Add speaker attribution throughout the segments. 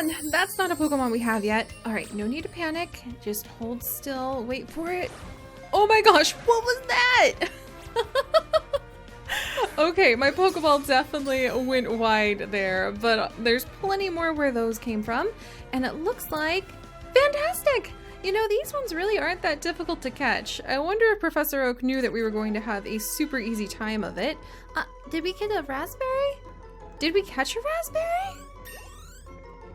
Speaker 1: man, that's not a Pokemon we have yet. All right, no need to panic. Just hold still, wait for it. Oh my gosh, what was that? Okay, my Pokeball definitely went wide there, but there's plenty more where those came from, and it looks like fantastic! You know, these ones really aren't that difficult to catch. I wonder if Professor Oak knew that we were going to have a super easy time of it. Did we get a raspberry? Did we catch a raspberry?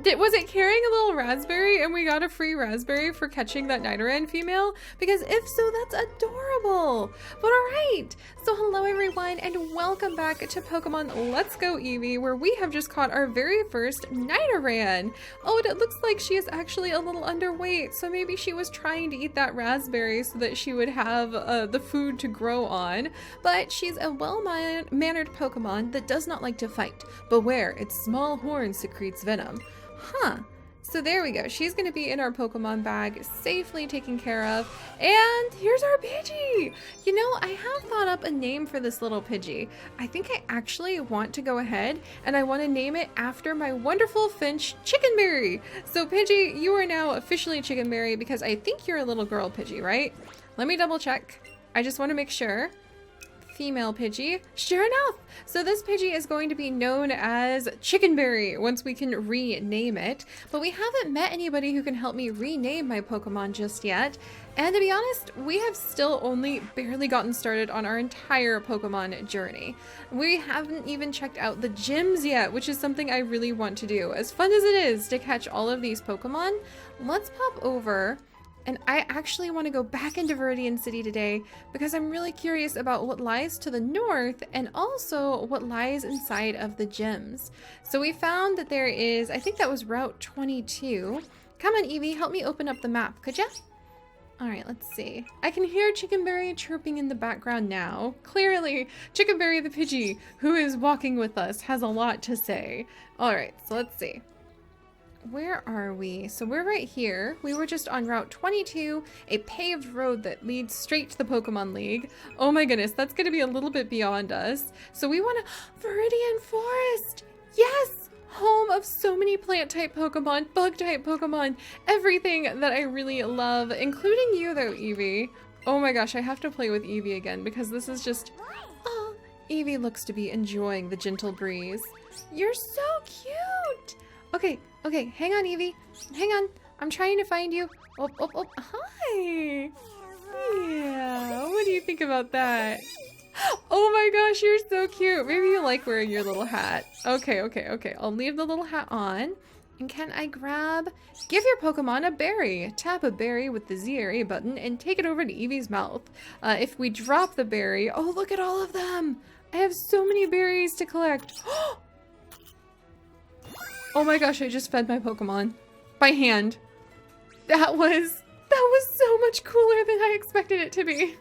Speaker 1: Was it carrying a little raspberry and we got a free raspberry for catching that Nidoran female? Because if so, that's adorable. But alright, so hello everyone and welcome back to Pokemon Let's Go Eevee, where we have just caught our very first Nidoran. Oh, and it looks like she is actually a little underweight, so maybe she was trying to eat that raspberry so that she would have the food to grow on. But she's a well-mannered Pokemon that does not like to fight. Beware, its small horn secretes venom. Huh. So there we go. She's going to be in our Pokemon bag, safely taken care of. And here's our Pidgey! You know, I have thought up a name for this little Pidgey. I think I actually want to go ahead and I want to name it after my wonderful Finch, Chickenberry. So Pidgey, you are now officially Chickenberry because I think you're a little girl Pidgey, right? Let me double check. I just want to make sure. Female Pidgey. Sure enough! So this Pidgey is going to be known as Chickenberry once we can rename it, but we haven't met anybody who can help me rename my Pokemon just yet. And to be honest, we have still only barely gotten started on our entire Pokemon journey. We haven't even checked out the gyms yet, which is something I really want to do. As fun as it is to catch all of these Pokemon, let's pop over. And I actually want to go back into Veridian City today because I'm really curious about what lies to the north and also what lies inside of the gyms. So we found that there is, I think that was Route 22. Come on, Eevee, help me open up the map, could ya? All right, let's see. I can hear Chickenberry chirping in the background now. Clearly, Chickenberry the Pidgey, who is walking with us, has a lot to say. All right, so let's see. Where are we? So we're right here. We were just on Route 22, a paved road that leads straight to the Pokemon League. Oh my goodness, that's going to be a little bit beyond us. So we want to... Viridian Forest! Yes! Home of so many plant-type Pokemon, bug-type Pokemon, everything that I really love, including you though, Eevee. Oh my gosh, I have to play with Eevee again because this is just... Oh, Eevee looks to be enjoying the gentle breeze. You're so cute! Okay, hang on, Eevee. Hang on. I'm trying to find you. Oh, hi. Yeah, what do you think about that? Oh my gosh, you're so cute. Maybe you like wearing your little hat. Okay. I'll leave the little hat on. And can I grab... Give your Pokemon a berry. Tap a berry with the Z or A button and take it over to Eevee's mouth. If we drop the berry... Oh, look at all of them. I have so many berries to collect. Oh my gosh, I just fed my Pokemon by hand. That was so much cooler than I expected it to be.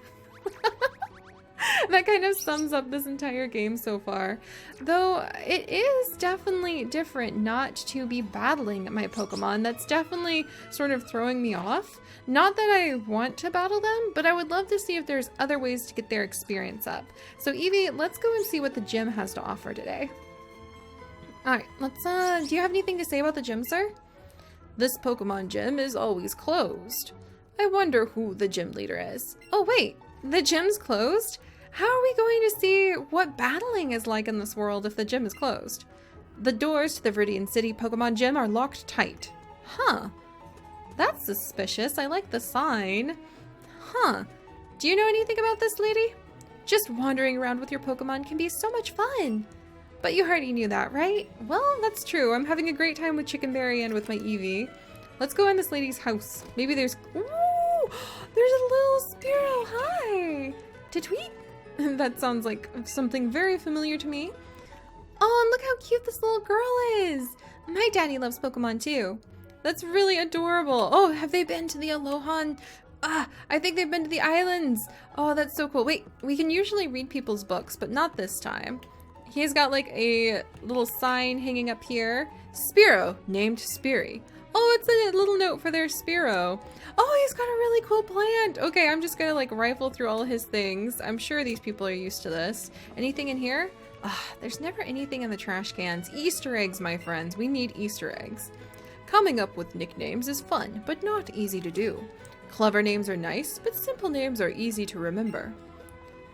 Speaker 1: That kind of sums up this entire game so far. Though it is definitely different not to be battling my Pokemon. That's definitely sort of throwing me off. Not that I want to battle them, but I would love to see if there's other ways to get their experience up. So Eevee, let's go and see what the gym has to offer today. Alright, let's, do you have anything to say about the gym, sir? This Pokemon gym is always closed. I wonder who the gym leader is. Oh wait, the gym's closed? How are we going to see what battling is like in this world if the gym is closed? The doors to the Veridian City Pokemon gym are locked tight. Huh. That's suspicious. I like the sign. Huh. Do you know anything about this, lady? Just wandering around with your Pokemon can be so much fun. But you already knew that, right? Well, that's true. I'm having a great time with Chickenberry and with my Eevee. Let's go in this lady's house. Maybe there's... Ooh! There's a little Spearow! Hi! Titweet? That sounds like something very familiar to me. Oh, and look how cute this little girl is! My daddy loves Pokemon too. That's really adorable. Oh, have they been to the Alohan? I think they've been to the islands. Oh, that's so cool. Wait, we can usually read people's books, but not this time. He's got like a little sign hanging up here. Spearow, named Speary. Oh, it's a little note for their Spearow. Oh, he's got a really cool plant. Okay, I'm just gonna like rifle through all his things. I'm sure these people are used to this. Anything in here? There's never anything in the trash cans. Easter eggs, my friends. We need Easter eggs. Coming up with nicknames is fun, but not easy to do. Clever names are nice, but simple names are easy to remember.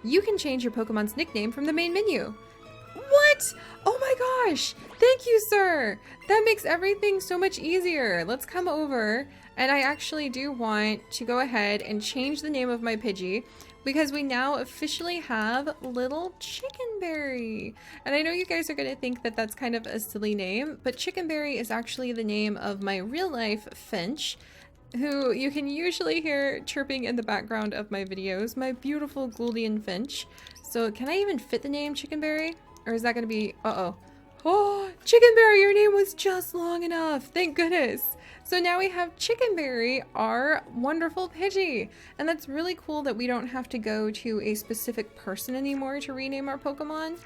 Speaker 1: You can change your Pokemon's nickname from the main menu. What? Oh my gosh! Thank you, sir! That makes everything so much easier. Let's come over, and I actually do want to go ahead and change the name of my Pidgey because we now officially have Little Chickenberry. And I know you guys are going to think that that's kind of a silly name, but Chickenberry is actually the name of my real-life Finch, who you can usually hear chirping in the background of my videos, my beautiful Gouldian Finch. So can I even fit the name Chickenberry? Or is that going to be... Uh-oh. Oh, Chickenberry, your name was just long enough. Thank goodness. So now we have Chickenberry, our wonderful Pidgey. And that's really cool that we don't have to go to a specific person anymore to rename our Pokemon.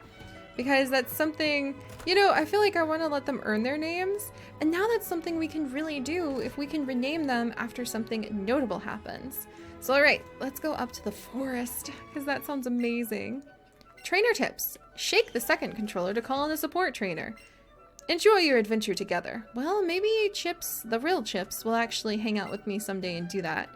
Speaker 1: Because that's something, you know, I feel like I want to let them earn their names. And now that's something we can really do if we can rename them after something notable happens. So alright, let's go up to the forest, because that sounds amazing. Trainer tips. Shake the second controller to call in a support trainer. Enjoy your adventure together. Well, maybe Chips, the real Chips, will actually hang out with me someday and do that.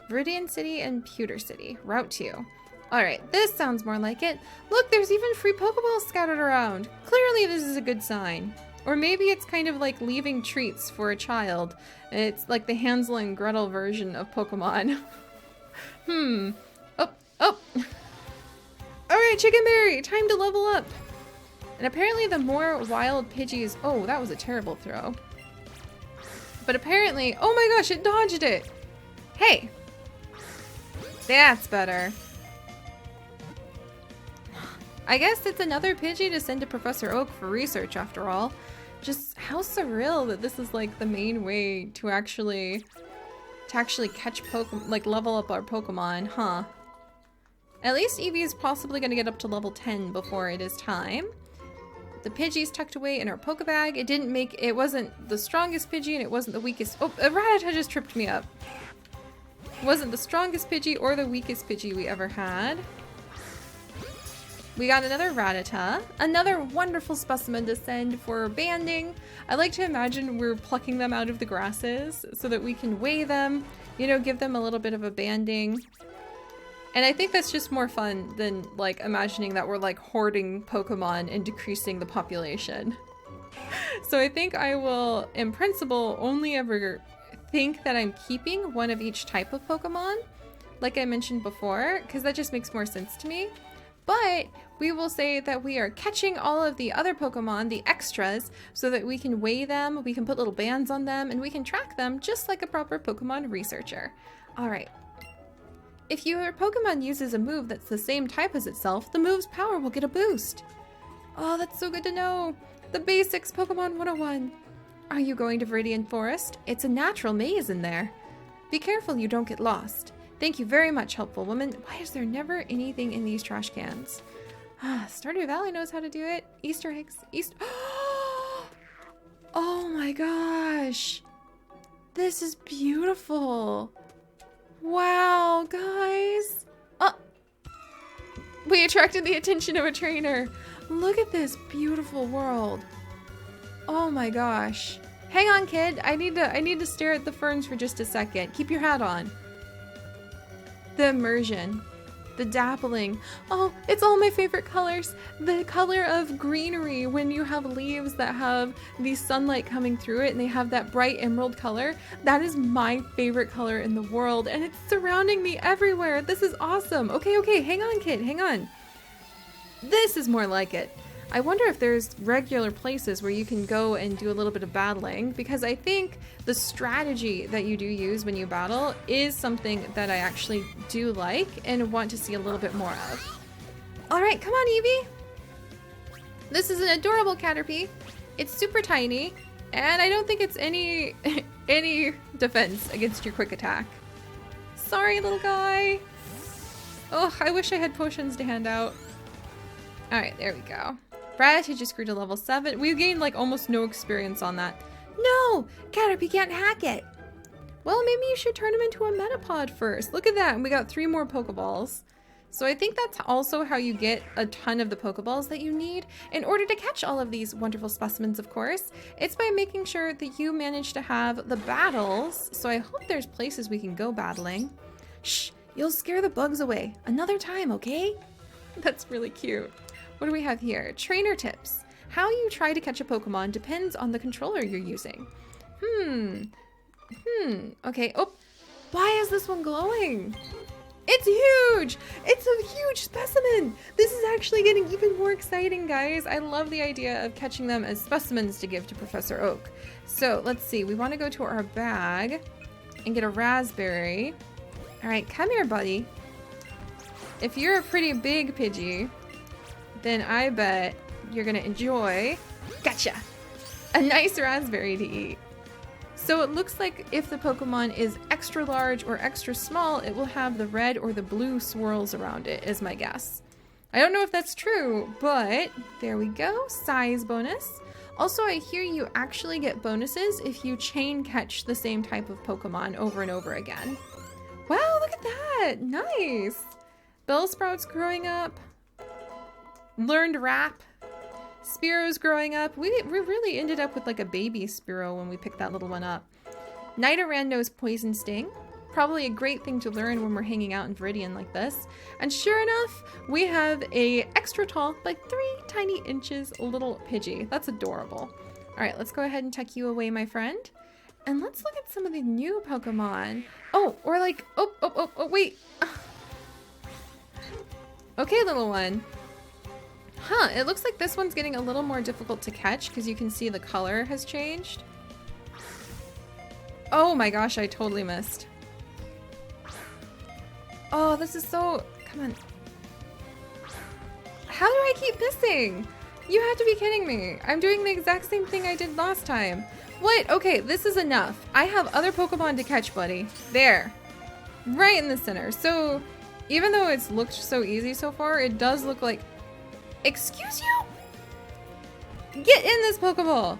Speaker 1: Veridian City and Pewter City. Route 2. Alright, this sounds more like it. Look, there's even free Pokeballs scattered around. Clearly this is a good sign. Or maybe it's kind of like leaving treats for a child. It's like the Hansel and Gretel version of Pokemon. Oh. Alright, Chickenberry, time to level up. And apparently the more wild Pidgeys... Oh, that was a terrible throw. But apparently... Oh my gosh, it dodged it! Hey! That's better. I guess it's another Pidgey to send to Professor Oak for research after all. Just how surreal that this is like the main way to actually catch Pokemon, like level up our Pokemon, huh? At least Eevee is possibly going to get up to level 10 before it is time. The Pidgey's tucked away in our Pokebag. It wasn't the strongest Pidgey and it wasn't the weakest. Oh, a Rattata just tripped me up. It wasn't the strongest Pidgey or the weakest Pidgey we ever had. We got another Rattata, another wonderful specimen to send for banding. I like to imagine we're plucking them out of the grasses so that we can weigh them, you know, give them a little bit of a banding. And I think that's just more fun than like imagining that we're like hoarding Pokemon and decreasing the population. So I think I will, in principle, only ever think that I'm keeping one of each type of Pokemon, like I mentioned before, because that just makes more sense to me. But we will say that we are catching all of the other Pokemon, the extras, so that we can weigh them, we can put little bands on them, and we can track them just like a proper Pokemon researcher. Alright. If your Pokemon uses a move that's the same type as itself, the move's power will get a boost. Oh, that's so good to know. The basics, Pokemon 101. Are you going to Viridian Forest? It's a natural maze in there. Be careful you don't get lost. Thank you very much, helpful woman. Why is there never anything in these trash cans? Stardew Valley knows how to do it. Easter eggs. Oh my gosh. This is beautiful. Wow, guys. Oh, we attracted the attention of a trainer. Look at this beautiful world. Oh my gosh. Hang on, kid. I need to stare at the ferns for just a second. Keep your hat on. The immersion. The dappling. Oh, it's all my favorite colors. The color of greenery when you have leaves that have the sunlight coming through it and they have that bright emerald color. That is my favorite color in the world and it's surrounding me everywhere. This is awesome. Okay, hang on, kid, hang on. This is more like it. I wonder if there's regular places where you can go and do a little bit of battling, because I think the strategy that you do use when you battle is something that I actually do like and want to see a little bit more of. Alright, come on, Eevee! This is an adorable Caterpie. It's super tiny, and I don't think it's any defense against your quick attack. Sorry, little guy! Oh, I wish I had potions to hand out. Alright, there we go. Rattata just grew to level 7. We've gained like almost no experience on that. No! Caterpie can't hack it! Well, maybe you should turn him into a Metapod first. Look at that, and we got 3 more Pokeballs. So I think that's also how you get a ton of the Pokeballs that you need in order to catch all of these wonderful specimens, of course. It's by making sure that you manage to have the battles. So I hope there's places we can go battling. Shh, you'll scare the bugs away. Another time, okay? That's really cute. What do we have here? Trainer tips. How you try to catch a Pokemon depends on the controller you're using. Okay. Oh, why is this one glowing? It's huge! It's a huge specimen! This is actually getting even more exciting, guys. I love the idea of catching them as specimens to give to Professor Oak. So let's see. We want to go to our bag and get a raspberry. All right, come here, buddy. If you're a pretty big Pidgey, then I bet you're gonna enjoy, gotcha, a nice raspberry to eat. So it looks like if the Pokemon is extra large or extra small, it will have the red or the blue swirls around it, is my guess. I don't know if that's true, but there we go, size bonus. Also, I hear you actually get bonuses if you chain catch the same type of Pokemon over and over again. Wow, look at that, nice. Bellsprout's growing up. Learned Rap. Spearo's growing up. We really ended up with like a baby Spearow when we picked that little one up. Nidoran knows Poison Sting. Probably a great thing to learn when we're hanging out in Viridian like this. And sure enough, we have a extra tall, like 3 tiny inches little Pidgey. That's adorable. All right, let's go ahead and tuck you away, my friend. And let's look at some of the new Pokemon. Oh, or like, oh, wait. Okay, little one. Huh, it looks like this one's getting a little more difficult to catch because you can see the color has changed. Oh my gosh, I totally missed. Oh, this is so... Come on. How do I keep missing? You have to be kidding me. I'm doing the exact same thing I did last time. What? Okay, this is enough. I have other Pokemon to catch, buddy. There. Right in the center. So, even though it's looked so easy so far, it does look like... Excuse you? Get in this Pokeball.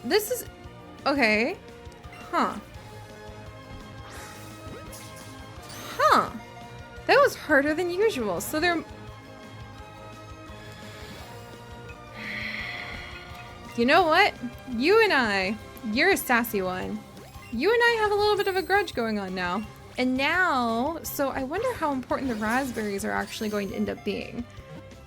Speaker 1: This is... Okay. Huh. Huh. That was harder than usual. So they're... You know what? You and I, you're a sassy one. You and I have a little bit of a grudge going on now. And now, so I wonder how important the raspberries are actually going to end up being.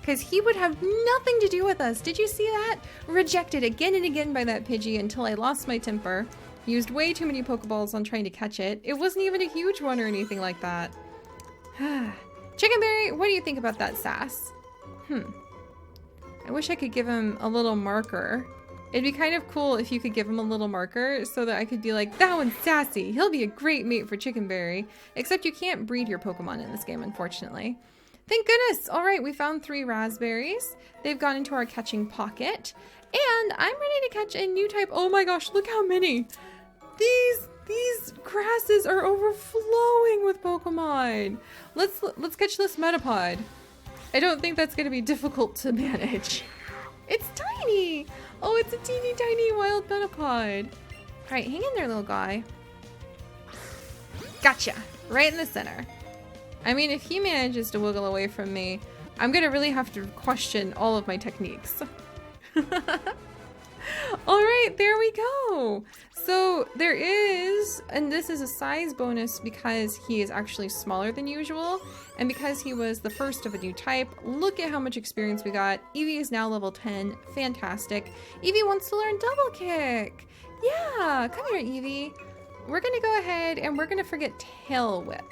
Speaker 1: Because he would have nothing to do with us. Did you see that? Rejected again and again by that Pidgey until I lost my temper. Used way too many Pokeballs on trying to catch it. It wasn't even a huge one or anything like that. Chickenberry, what do you think about that sass? I wish I could give him a little marker. It'd be kind of cool if you could give him a little marker so that I could be like, that one's sassy. He'll be a great mate for Chickenberry. Except you can't breed your Pokemon in this game, unfortunately. Thank goodness. All right, we found 3 raspberries. They've gone into our catching pocket. And I'm ready to catch a new type. Oh my gosh, look how many. These grasses are overflowing with Pokemon. Let's catch this Metapod. I don't think that's going to be difficult to manage. It's tiny. Oh, it's a teeny tiny wild Metapod. All right, hang in there, little guy. Gotcha. Right in the center. I mean, if he manages to wiggle away from me, I'm going to really have to question all of my techniques. All right, there we go. So there is, and this is a size bonus because he is actually smaller than usual, and because he was the first of a new type. Look at how much experience we got. Eevee is now level 10. Fantastic. Eevee wants to learn Double Kick. Yeah, come here, Eevee. We're going to go ahead and we're going to forget Tail Whip,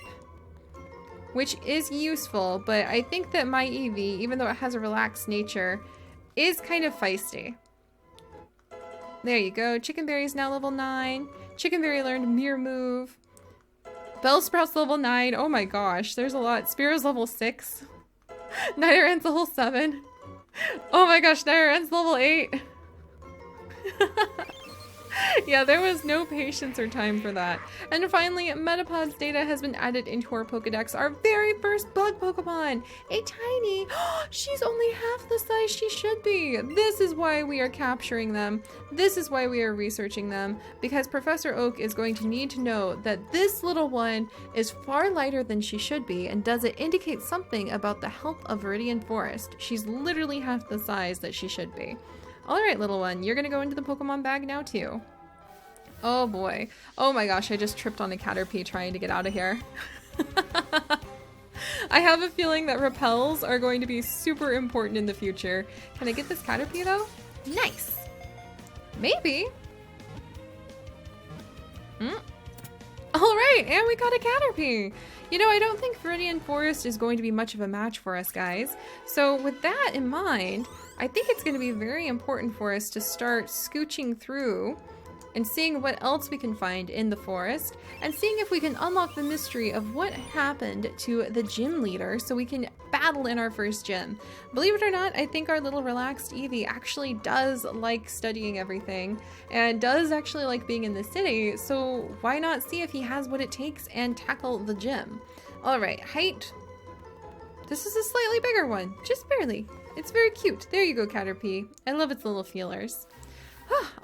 Speaker 1: which is useful, but I think that my Eevee, even though it has a relaxed nature, is kind of feisty. There you go. Chickenberry's now level 9. Chickenberry learned Mirror Move. Bellsprout's level 9. Oh my gosh, there's a lot. Spearow's level 6. Nidoran's level 7. Oh my gosh, Nidoran's level 8. Yeah, there was no patience or time for that. And finally, Metapod's data has been added into our Pokedex, our very first bug Pokemon. A tiny, she's only half the size she should be. This is why we are capturing them. This is why we are researching them, because Professor Oak is going to need to know that this little one is far lighter than she should be, and does it indicate something about the health of Viridian Forest? She's literally half the size that she should be. Alright, little one, you're gonna go into the Pokemon bag now too. Oh boy. Oh my gosh, I just tripped on a Caterpie trying to get out of here. I have a feeling that repels are going to be super important in the future. Can I get this Caterpie though? Nice! Maybe. Alright, and we got a Caterpie! You know, I don't think Viridian Forest is going to be much of a match for us, guys. So with that in mind, I think it's going to be very important for us to start scooching through and seeing what else we can find in the forest, and seeing if we can unlock the mystery of what happened to the gym leader so we can battle in our first gym. Believe it or not, I think our little relaxed Eevee actually does like studying everything and does actually like being in the city, so why not see if he has what it takes and tackle the gym. Alright, height. This is a slightly bigger one, just barely. It's very cute. There you go, Caterpie. I love its little feelers.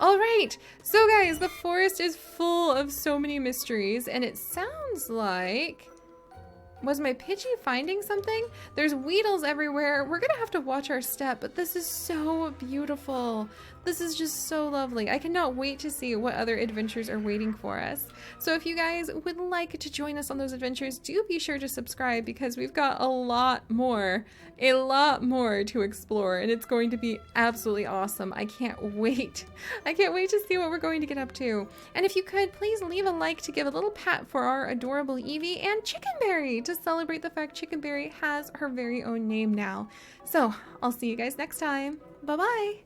Speaker 1: Alright, so guys, the forest is full of so many mysteries, and it sounds like... Was my Pidgey finding something? There's Weedles everywhere. We're gonna have to watch our step, but this is so beautiful. This is just so lovely. I cannot wait to see what other adventures are waiting for us. So if you guys would like to join us on those adventures, do be sure to subscribe, because we've got a lot more to explore, and it's going to be absolutely awesome. I can't wait. I can't wait to see what we're going to get up to. And if you could, please leave a like to give a little pat for our adorable Eevee, and Chickenberry to celebrate the fact Chickenberry has her very own name now. So I'll see you guys next time. Bye-bye.